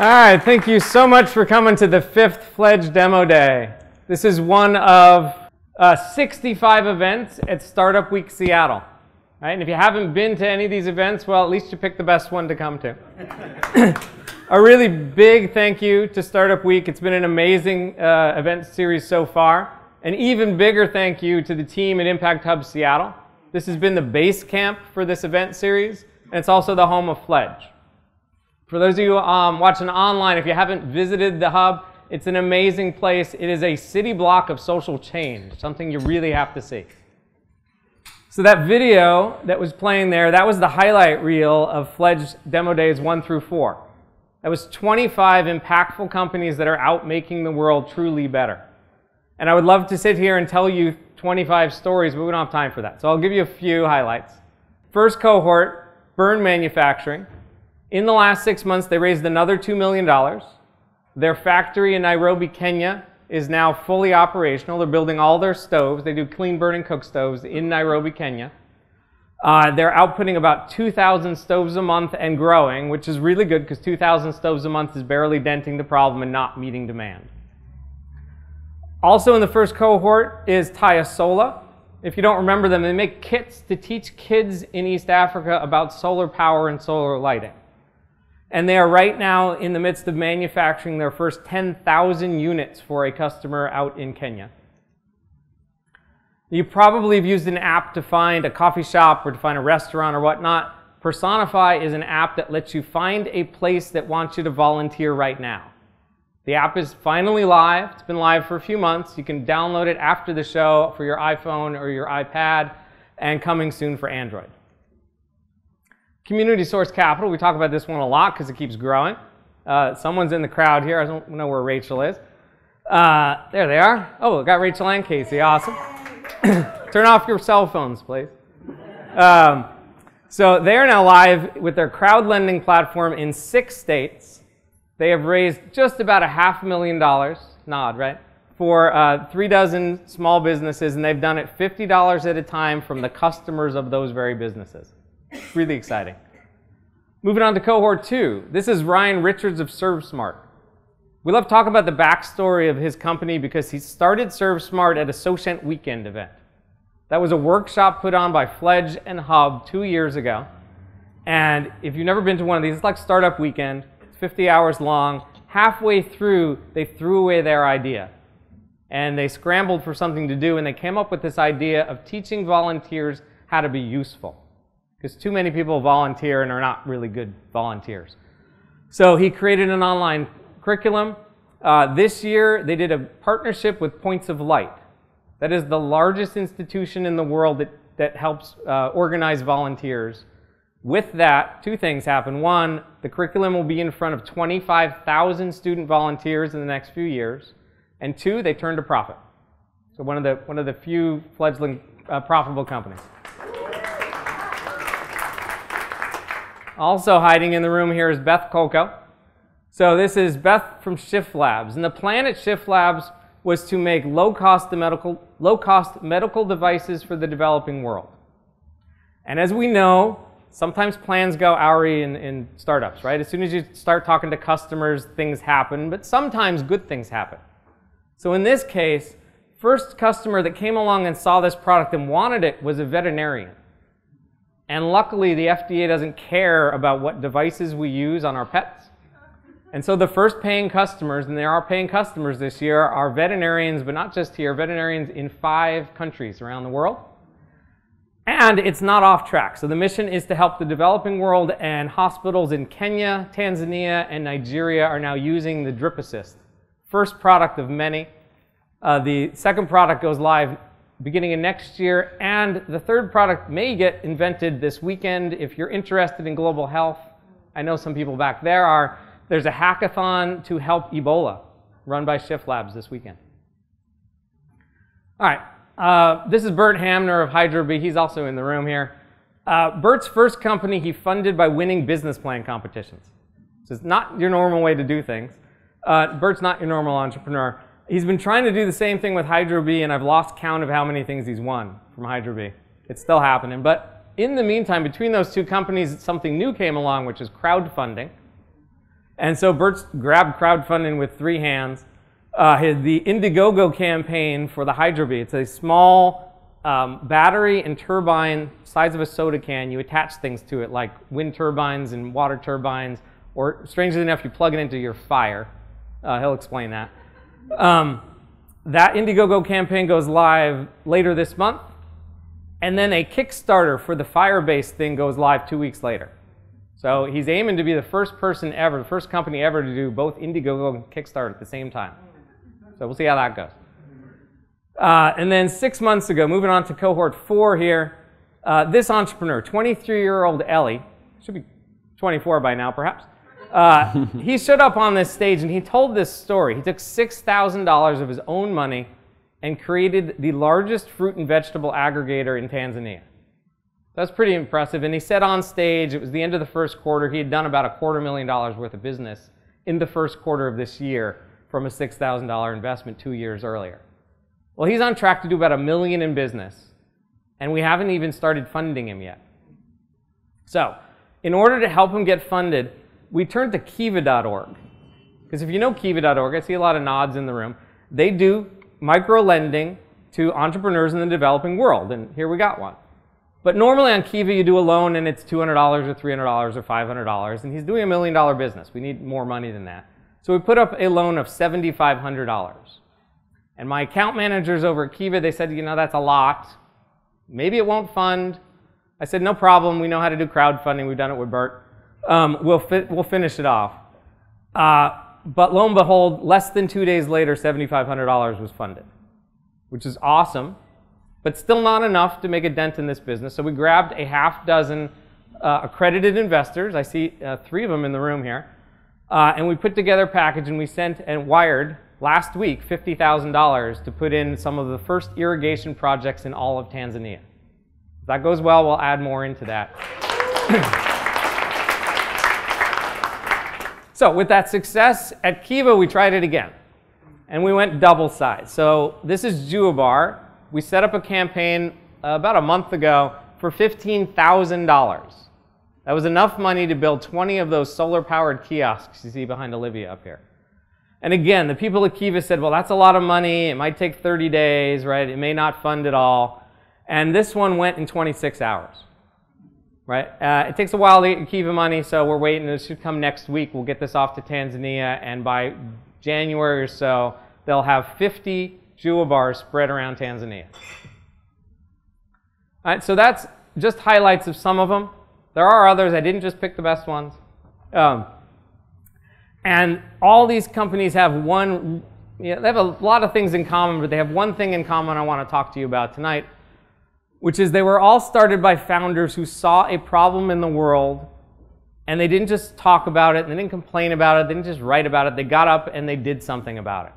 All right, thank you so much for coming to the 5th Fledge Demo Day. This is one of 65 events at Startup Week Seattle. Right? And if you haven't been to any of these events, well, at least you picked the best one to come to. A really big thank you to Startup Week. It's been an amazing event series so far. An even bigger thank you to the team at Impact Hub Seattle. This has been the base camp for this event series, and it's also the home of Fledge. For those of you watching online, if you haven't visited the hub, it's an amazing place. It is a city block of social change, something you really have to see. So that video that was playing there, that was the highlight reel of Fledge Demo Days 1 through 4. That was 25 impactful companies that are out making the world truly better. And I would love to sit here and tell you 25 stories, but we don't have time for that. So I'll give you a few highlights. First cohort, Burn Manufacturing. In the last 6 months, they raised another $2 million. Their factory in Nairobi, Kenya is now fully operational. They're building all their stoves. They do clean burn and cook stoves in Nairobi, Kenya. They're outputting about 2,000 stoves a month and growing, which is really good because 2,000 stoves a month is barely denting the problem and not meeting demand. Also in the first cohort is Sola. If you don't remember them, they make kits to teach kids in East Africa about solar power and solar lighting. And they are right now in the midst of manufacturing their first 10,000 units for a customer out in Kenya. You probably have used an app to find a coffee shop or to find a restaurant or whatnot. Personify is an app that lets you find a place that wants you to volunteer right now. The app is finally live. It's been live for a few months. You can download it after the show for your iPhone or your iPad, and coming soon for Android. Community Source Capital, we talk about this one a lot because it keeps growing. Someone's in the crowd here. I don't know where Rachel is. There they are. Oh, we got Rachel and Casey. Awesome. Turn off your cell phones, please. So they are now live with their crowd lending platform in 6 states. They have raised just about $500,000, nod, right, for 3 dozen small businesses, and they've done it $50 at a time from the customers of those very businesses. It's really exciting. Moving on to cohort 2. This is Ryan Richards of ServeSmart. We love talking about the backstory of his company because he started ServeSmart at a Socient Weekend event. That was a workshop put on by Fledge and Hub 2 years ago. And if you've never been to one of these, it's like Startup Weekend. It's 50 hours long. Halfway through, they threw away their idea. And they scrambled for something to do, and they came up with this idea of teaching volunteers how to be useful. Because too many people volunteer and are not really good volunteers. So he created an online curriculum. This year, they did a partnership with Points of Light. That is the largest institution in the world that helps organize volunteers. With that, 2 things happen. 1, the curriculum will be in front of 25,000 student volunteers in the next few years. And 2, they turn to profit. So one of the few fledgling profitable companies. Also hiding in the room here is Beth Coco. So this is Beth from Shift Labs. And the plan at Shift Labs was to make low-cost medical devices for the developing world. And as we know, sometimes plans go awry in startups, right? As soon as you start talking to customers, things happen, but sometimes good things happen. So in this case, first customer that came along and saw this product and wanted it was a veterinarian. And luckily, the FDA doesn't care about what devices we use on our pets. And so the first paying customers, and there are paying customers this year, are veterinarians, but not just here, veterinarians in 5 countries around the world. And it's not off track. So the mission is to help the developing world, and hospitals in Kenya, Tanzania, and Nigeria are now using the Drip Assist. First product of many. The second product goes live beginning of next year, and the third product may get invented this weekend. If you're interested in global health, I know some people back there are. There's a hackathon to help Ebola run by Shift Labs this weekend. All right, this is Bert Hamner of HydroBee. He's also in the room here. Bert's first company he funded by winning business plan competitions. So it's not your normal way to do things. Bert's not your normal entrepreneur. He's been trying to do the same thing with HydroBee, and I've lost count of how many things he's won from HydroBee. It's still happening. But in the meantime, between those 2 companies, something new came along, which is crowdfunding. And so Bert's grabbed crowdfunding with 3 hands. The Indiegogo campaign for the Hydro-Bee, it's a small battery and turbine size of a soda can. You attach things to it like wind turbines and water turbines, or strangely enough, you plug it into your fire. He'll explain that. That Indiegogo campaign goes live later this month, and then a Kickstarter for the Firebase thing goes live 2 weeks later. So he's aiming to be the first person ever, the first company ever to do both Indiegogo and Kickstarter at the same time. So we'll see how that goes. And then 6 months ago, moving on to cohort 4 here, this entrepreneur, 23-year-old Ellie, should be 24 by now perhaps, he stood up on this stage and he told this story. He took $6,000 of his own money and created the largest fruit and vegetable aggregator in Tanzania. That's pretty impressive. And he said on stage, it was the end of the first quarter, he had done about $250,000 worth of business in the first quarter of this year from a $6,000 investment 2 years earlier. Well, he's on track to do about $1 million in business, and we haven't even started funding him yet. So, in order to help him get funded, we turned to Kiva.org. Because if you know Kiva.org, I see a lot of nods in the room, they do micro-lending to entrepreneurs in the developing world, and here we got one. But normally on Kiva, you do a loan and it's $200 or $300 or $500, and he's doing $1 million business. We need more money than that. So we put up a loan of $7,500. And my account managers over at Kiva, they said, you know, that's a lot. Maybe it won't fund. I said, no problem. We know how to do crowdfunding. We've done it with Bert. We'll finish it off. But lo and behold, less than 2 days later, $7,500 was funded, which is awesome, but still not enough to make a dent in this business. So we grabbed a half dozen accredited investors. I see 3 of them in the room here. And we put together a package and we sent and wired last week $50,000 to put in some of the first irrigation projects in all of Tanzania. If that goes well, we'll add more into that. So with that success at Kiva, we tried it again. And we went double size. So this is Juabar. We set up a campaign about a month ago for $15,000. That was enough money to build 20 of those solar-powered kiosks you see behind Olivia up here. And again, the people at Kiva said, well, that's a lot of money. It might take 30 days, right? It may not fund at all. And this one went in 26 hours, right? It takes a while to get Kiva money, so we're waiting. It should come next week. We'll get this off to Tanzania, and by January or so, they'll have 50 Juabars spread around Tanzania. All right, so that's just highlights of some of them. There are others. I didn't just pick the best ones. And all these companies have one, they have a lot of things in common, but they have one thing in common I want to talk to you about tonight, which is they were all started by founders who saw a problem in the world, and they didn't just talk about it, and they didn't complain about it, they didn't just write about it, they got up and they did something about it.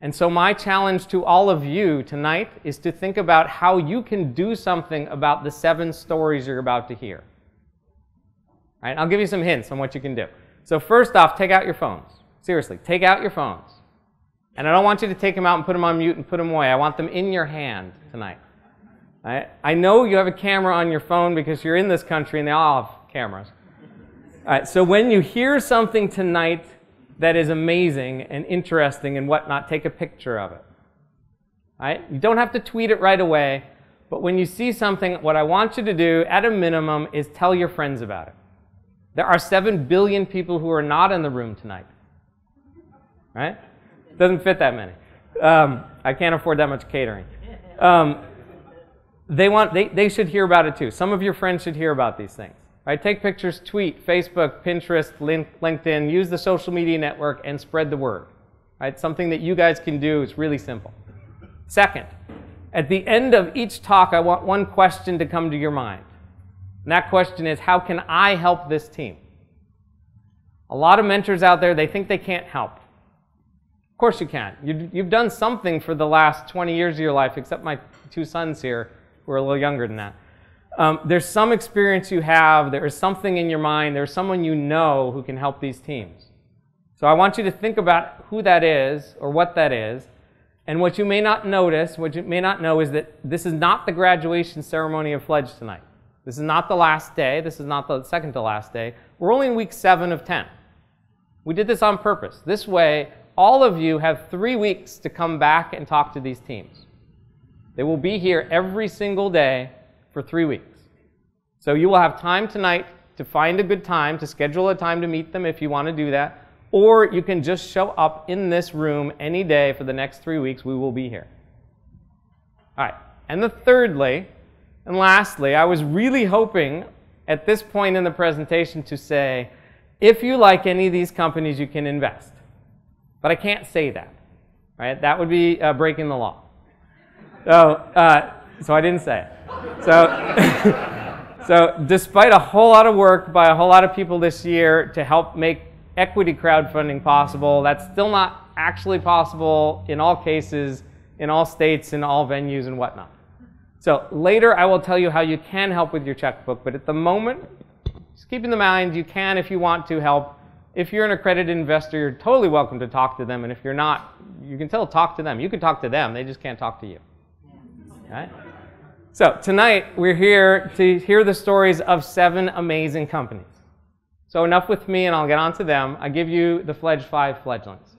And so my challenge to all of you tonight is to think about how you can do something about the 7 stories you're about to hear. All right, I'll give you some hints on what you can do. So first off, take out your phones. Seriously, take out your phones. And I don't want you to take them out and put them on mute and put them away. I want them in your hand tonight. All right? I know you have a camera on your phone because you're in this country and they all have cameras. All right, so when you hear something tonight that is amazing and interesting and whatnot, take a picture of it. All right? You don't have to tweet it right away, but when you see something, what I want you to do, at a minimum, is tell your friends about it. There are 7 billion people who are not in the room tonight. Right? Doesn't fit that many. I can't afford that much catering. They should hear about it too. Some of your friends should hear about these things. Right? Take pictures, tweet, Facebook, Pinterest, LinkedIn, use the social media network and spread the word. Right? Something that you guys can do is really simple. Second, at the end of each talk, I want one question to come to your mind. And that question is, how can I help this team? A lot of mentors out there, they think they can't help. Of course you can. You've done something for the last 20 years of your life, except my 2 sons here who are a little younger than that. There's some experience you have, there is something in your mind, there's someone you know who can help these teams. So I want you to think about who that is or what that is. And what you may not notice, what you may not know is that this is not the graduation ceremony of Fledge tonight. This is not the last day. This is not the second to last day. We're only in week 7 of 10. We did this on purpose. This way, all of you have 3 weeks to come back and talk to these teams. They will be here every single day for 3 weeks. So you will have time tonight to find a good time, to schedule a time to meet them if you want to do that, or you can just show up in this room any day for the next 3 weeks. We will be here. All right. And thirdly, and lastly, I was really hoping at this point in the presentation to say, if you like any of these companies, you can invest. But I can't say that. Right? That would be breaking the law. So I didn't say it. So despite a whole lot of work by a whole lot of people this year to help make equity crowdfunding possible, that's still not actually possible in all cases, in all states, in all venues and whatnot. So later I will tell you how you can help with your checkbook, but at the moment, just keep in mind you can, if you want to, help. If you're an accredited investor, you're totally welcome to talk to them, and if you're not, you can still talk to them. You can talk to them, they just can't talk to you. Right? So tonight we're here to hear the stories of 7 amazing companies. So enough with me, and I'll get on to them. I give you the Fledge5 fledglings.